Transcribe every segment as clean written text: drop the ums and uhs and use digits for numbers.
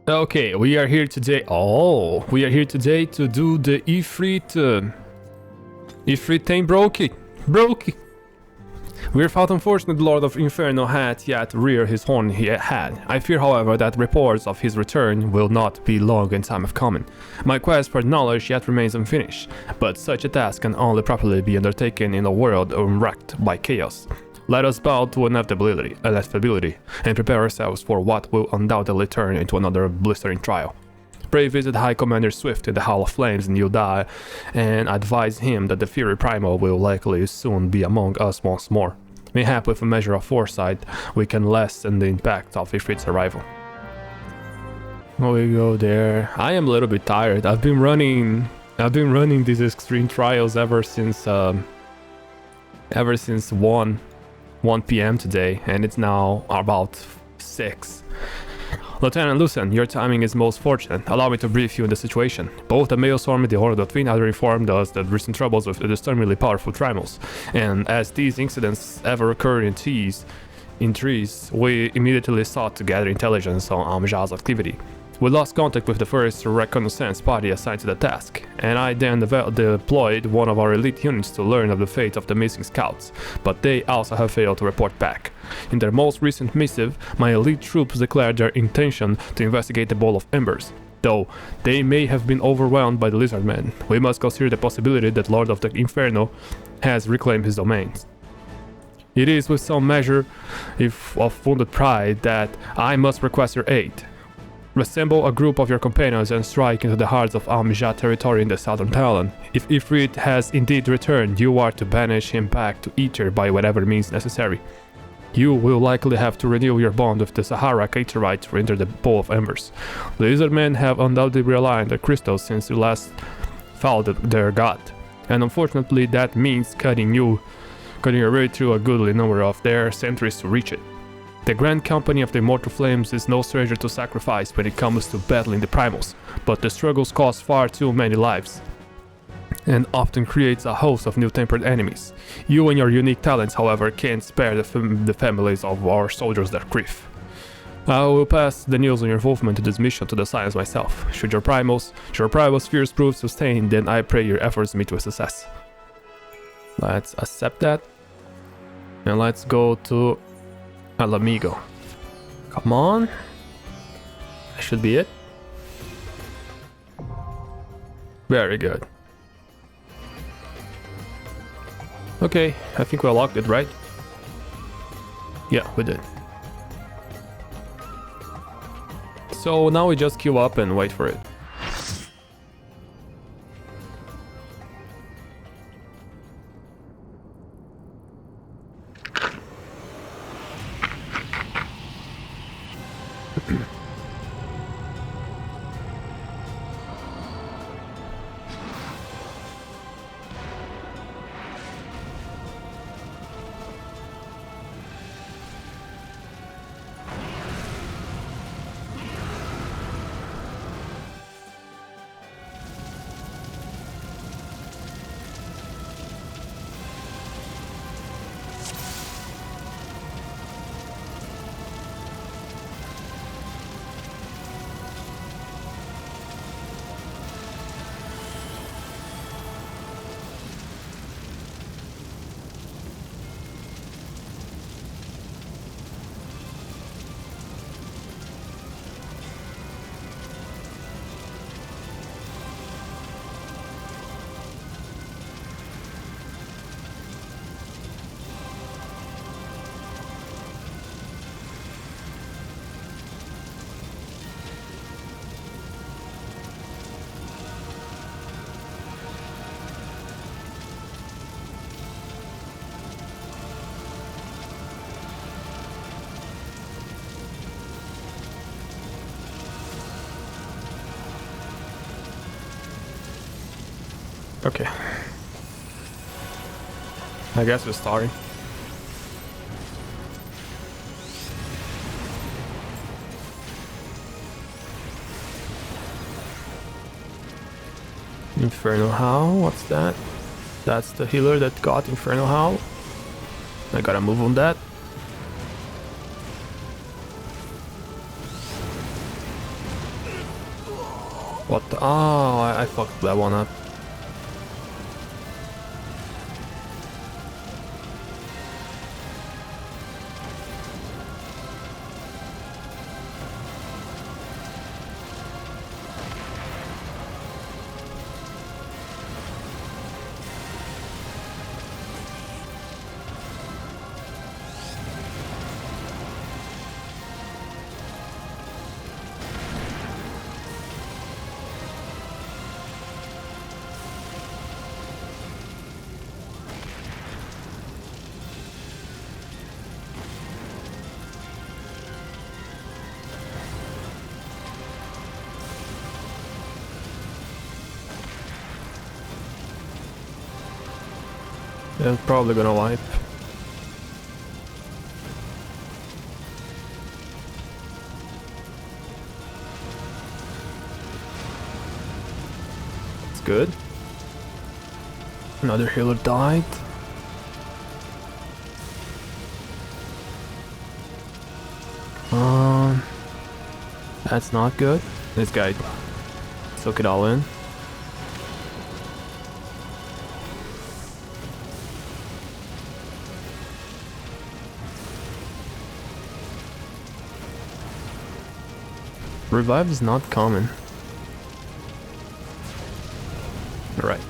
Okay, we are here today. Oh, we are here today to do the Ifrit. Ifrit thing broke. We thought unfortunate Lord of Inferno had yet reared his horn he had. I fear, however, that reports of his return will not be long in time of coming. My quest for knowledge yet remains unfinished, but such a task can only properly be undertaken in a world unwrecked by chaos. Let us bow to inevitability, and prepare ourselves for what will undoubtedly turn into another blistering trial. Pray visit High Commander Swift in the Hall of Flames in Yudai, and advise him that the Fury Primal will likely soon be among us once more. Mayhap with a measure of foresight, we can lessen the impact of Ifrit's arrival. We go there. I am a little bit tired. I've been running these extreme trials ever since 1 p.m. today, and it's now about 6. Lieutenant Lucen, your timing is most fortunate. Allow me to brief you on the situation. Both the Maelstrom and the Horde of Twin have informed us that recent troubles with the disturbingly powerful primals, and as these incidents ever occur in trees, we immediately sought to gather intelligence on Amja's activity. We lost contact with the first reconnaissance party assigned to the task, and I then deployed one of our elite units to learn of the fate of the missing scouts, but they also have failed to report back. In their most recent missive, my elite troops declared their intention to investigate the Bowl of Embers. Though they may have been overwhelmed by the Lizardmen, we must consider the possibility that Lord of the Inferno has reclaimed his domains. It is with some measure of wounded pride that I must request your aid. Assemble a group of your companions and strike into the hearts of Amja territory in the Southern Talon. If Ifrit has indeed returned, you are to banish him back to Ether by whatever means necessary. You will likely have to renew your bond with the Sahara Caterite to enter the Bowl of Embers. The Lizardmen have undoubtedly relied on the crystals since you last found their god, and unfortunately that means cutting your way through a goodly number of their sentries to reach it. The Grand Company of the Immortal Flames is no stranger to sacrifice when it comes to battling the primals, but the struggles cost far too many lives, and often creates a host of new-tempered enemies. You and your unique talents, however, can't spare the families of our soldiers their grief. I will pass the news on your involvement in this mission to the Science myself. Should your primal's fears prove sustained, then I pray your efforts meet with success. Let's accept that, and let's go to El Amigo. Come on. That should be it. Very good. Okay, I think we unlocked it, right? Yeah, we did. So now we just queue up and wait for it. Okay. I guess we're starting. Infernal Howl, what's that? That's the healer that got Infernal Howl. I gotta move on that. What the? Oh, I fucked that one up. They're probably gonna wipe. That's good. Another healer died. That's not good. This guy took it all in. Revive is not common. Right.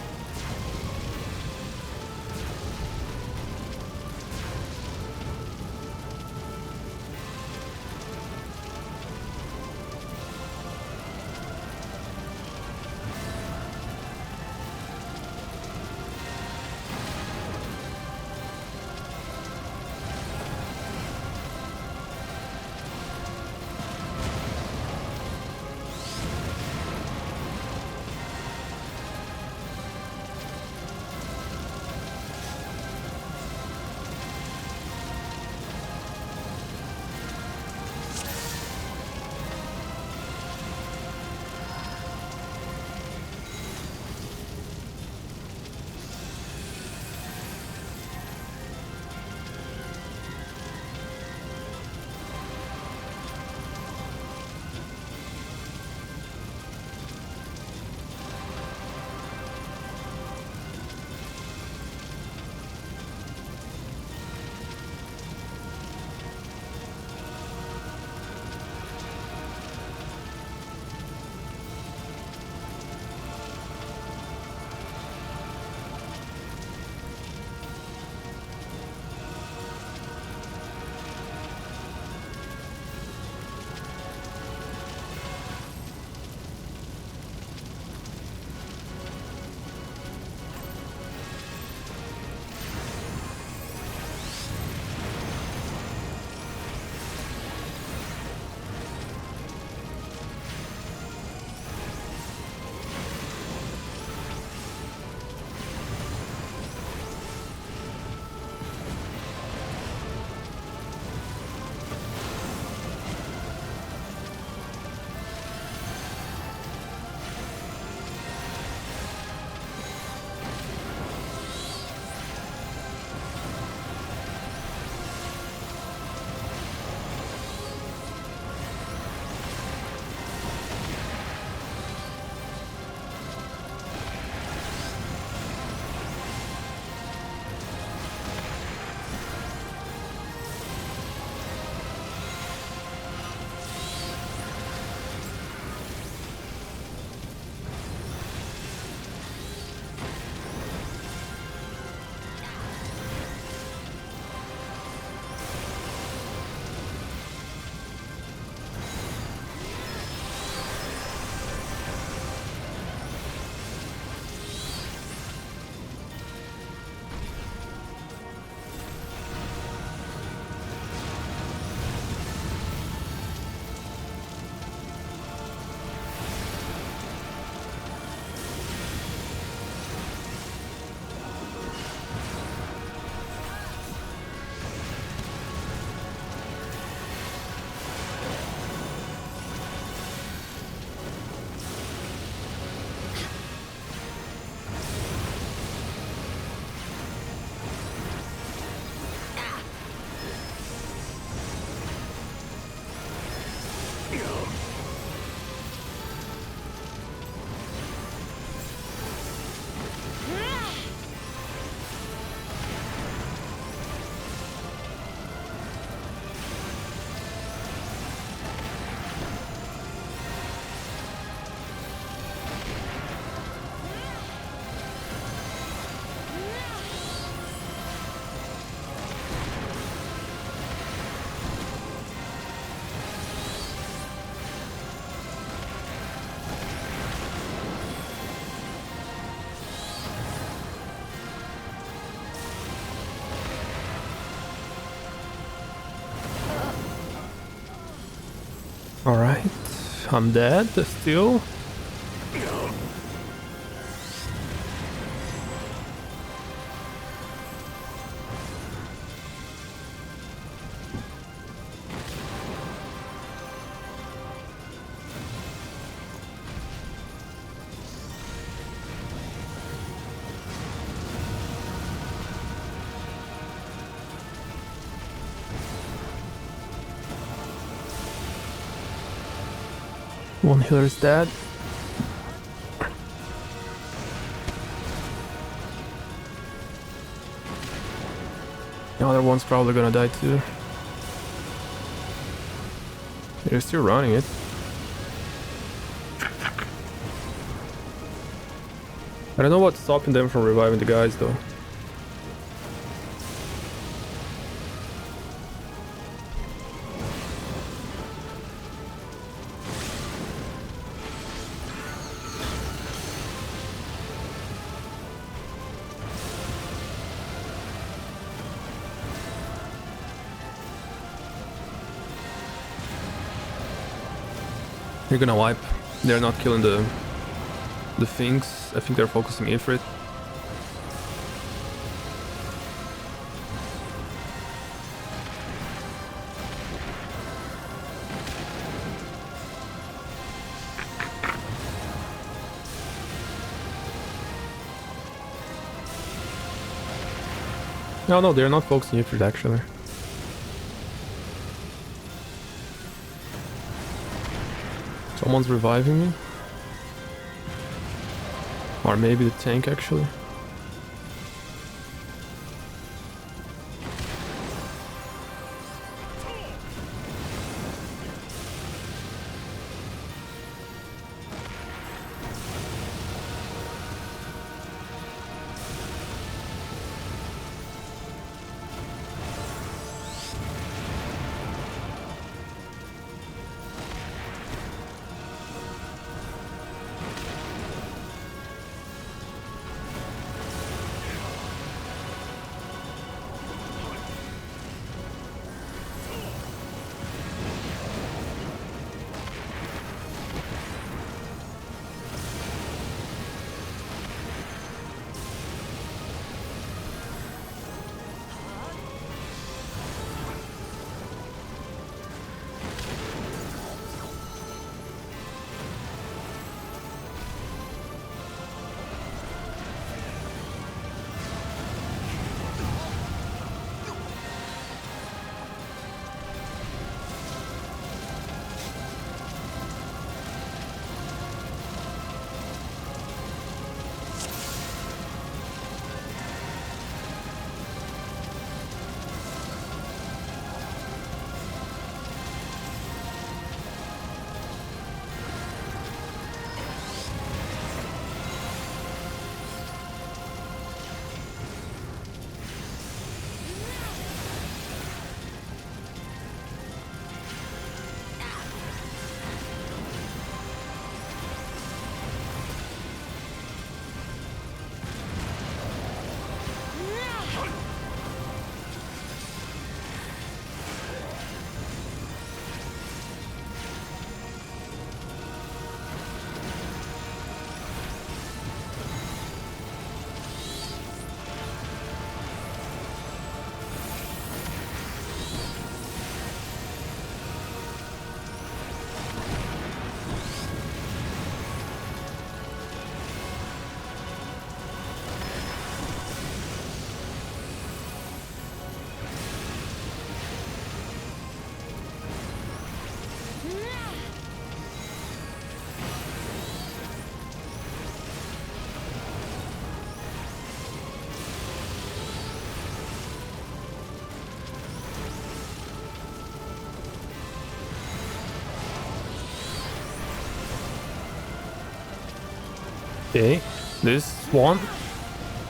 Alright, I'm dead still. One healer is dead. The other one's probably gonna die too. They're still running it. I don't know what's stopping them from reviving the guys though. They're gonna wipe. They're not killing the things. I think they're focusing Ifrit. No, they're not focusing Ifrit actually. Someone's reviving me. Or maybe the tank actually. Okay, this one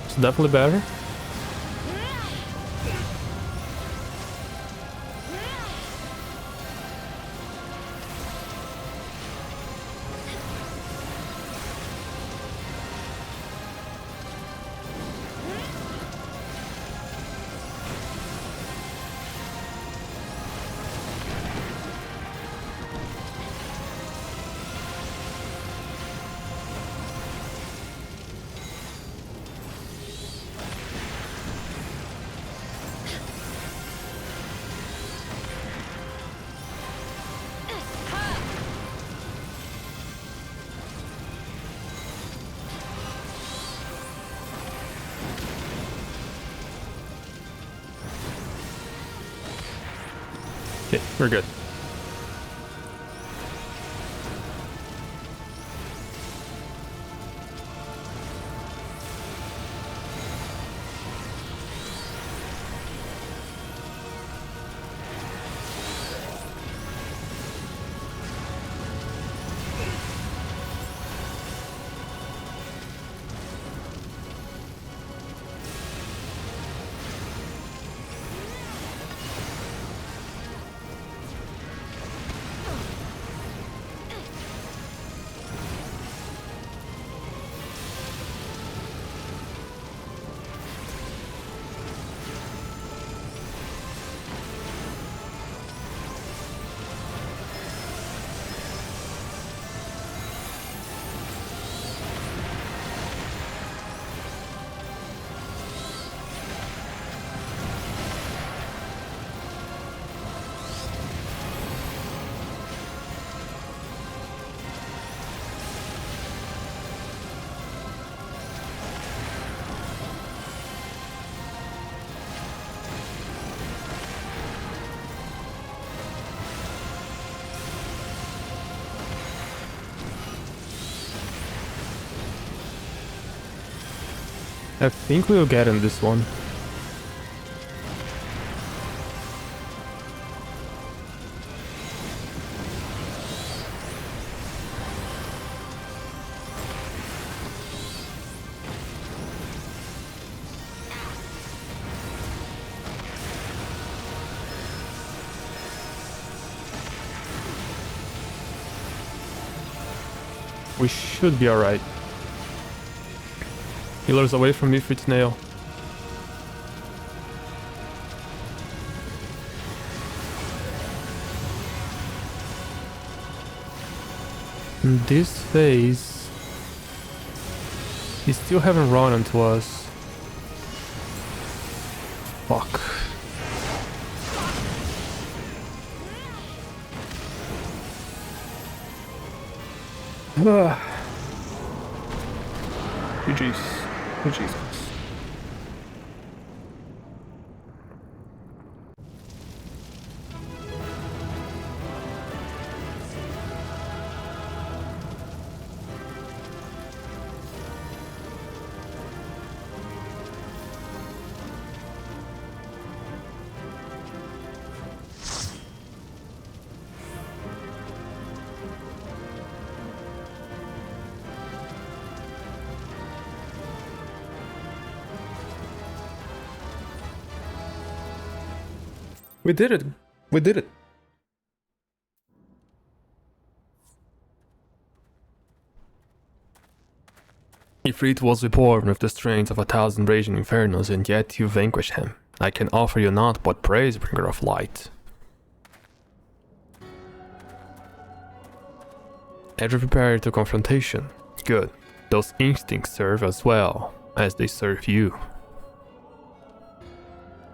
is definitely better. We're good. I think we'll get in this one. We should be alright. Healers away from Ifrit nail. In this phase, he still haven't run onto us. Fuck. GG's. GG's. We did it. We did it. Ifrit was reborn with the strength of 1,000 raging infernos, and yet you vanquished him. I can offer you naught but praise, bringer of light. Ever prepared to confrontation? Good. Those instincts serve as well as they serve you.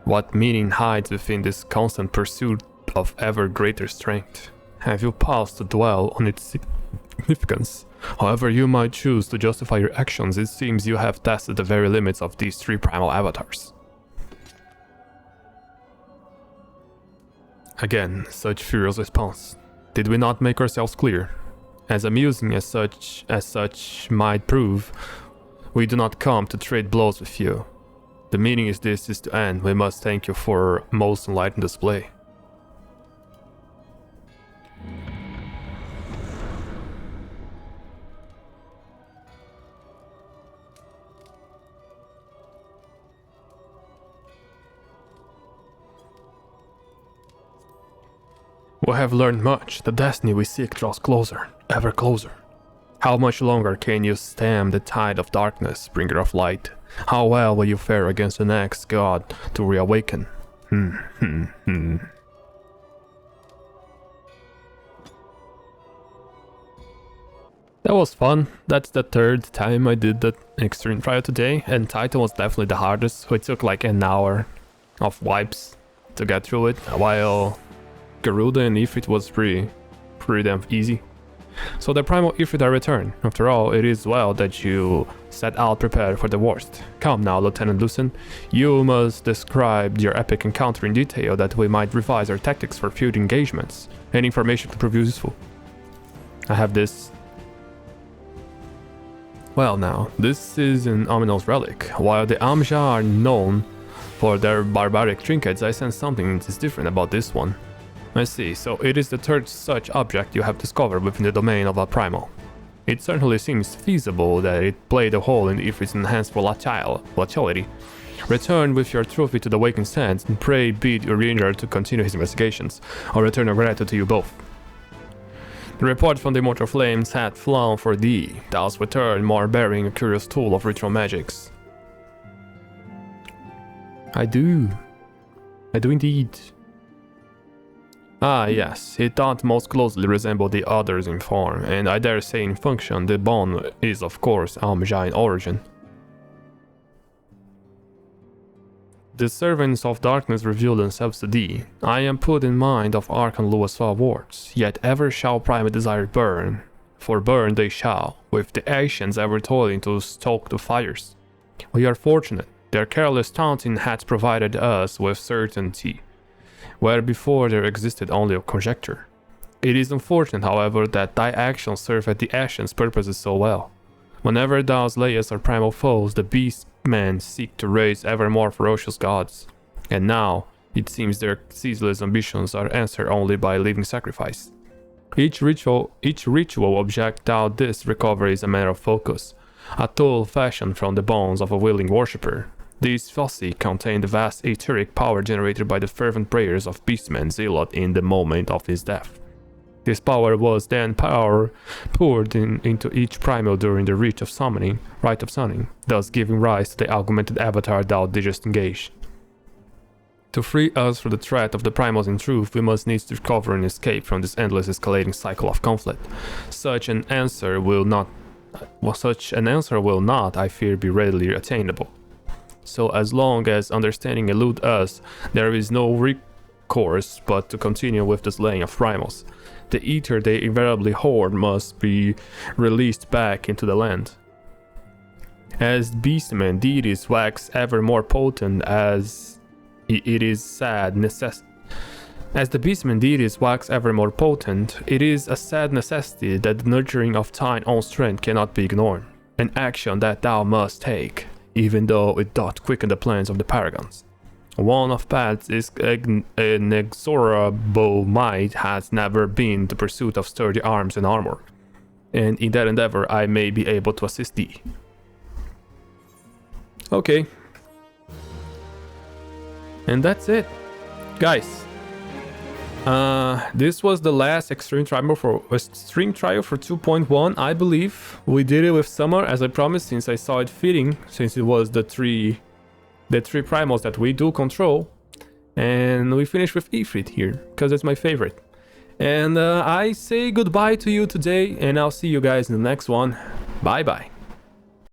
What meaning hides within this constant pursuit of ever greater strength? Have you paused to dwell on its significance? However you might choose to justify your actions, it seems you have tested the very limits of these three primal avatars. Again, such furious response. Did we not make ourselves clear? As amusing as such might prove, we do not come to trade blows with you. The meaning is this is to end. We must thank you for most enlightened display. We have learned much. The destiny we seek draws closer, ever closer. How much longer can you stem the tide of darkness, bringer of light? How well will you fare against the next god to reawaken? That was fun. That's the third time I did that extreme trial today, and Titan was definitely the hardest, so it took like an hour of wipes to get through it, while Garuda and Ifrit was pretty damn easy. So the primal Ifrit are returned. After all, it is well that you set out prepared for the worst. Come now, Lieutenant Lucen. You must describe your epic encounter in detail that we might revise our tactics for future engagements. Any information to prove useful. I have this. Well now, this is an ominous relic. While the Amja are known for their barbaric trinkets, I sense something is different about this one. I see, so it is the third such object you have discovered within the domain of a primal. It certainly seems feasible that it played a role in Ifrit's enhanced volatility. Return with your trophy to the Awakened Sands and pray bid your ranger to continue his investigations. I'll return a gratitude to you both. The report from the Immortal Flames had flown for thee. Thou returned more bearing a curious tool of ritual magics. I do indeed. Ah yes, it doth most closely resemble the others in form, and I dare say in function the bone is of course Amja in origin. The servants of darkness reveal themselves to thee. I am put in mind of Archon Luaswa words, yet ever shall primate desire burn, for burn they shall, with the Asians ever toiling to stoke the fires. We are fortunate, their careless taunting hath provided us with certainty, where before there existed only a conjecture. It is unfortunate, however, that thy actions serve at the Asians' purposes so well. Whenever thou slayest our primal foes, the beastmen seek to raise ever more ferocious gods. And now, it seems their ceaseless ambitions are answered only by living sacrifice. Each ritual object thou didst recover is a matter of focus, a tool fashioned from the bones of a willing worshipper. These foci contain the vast etheric power generated by the fervent prayers of Beastman Zealot in the moment of his death. This power was then poured into each primal during the rite of summoning, thus giving rise to the augmented avatar thou didst engage. To free us from the threat of the primals in truth, we must needs recover and escape from this endless escalating cycle of conflict. Such an answer will not, I fear, be readily attainable. So as long as understanding eludes us, there is no recourse but to continue with the slaying of primals. The ether they invariably hoard must be released back into the land. As beastmen deities wax ever more potent as it is sad necessity. As the beastmen deities wax ever more potent, it is a sad necessity that the nurturing of thine own strength cannot be ignored, an action that thou must take, even though it doth quicken the plans of the paragons. One of paths is inexorable might has never been the pursuit of sturdy arms and armor, and in that endeavor I may be able to assist thee. Okay. And that's it. Guys. This was the last extreme trial for 2.1, I believe. We did it with Summer as I promised, since I saw it fitting, since it was the three primals that we do control. And we finished with Ifrit here, because it's my favorite. And I say goodbye to you today, and I'll see you guys in the next one. Bye bye.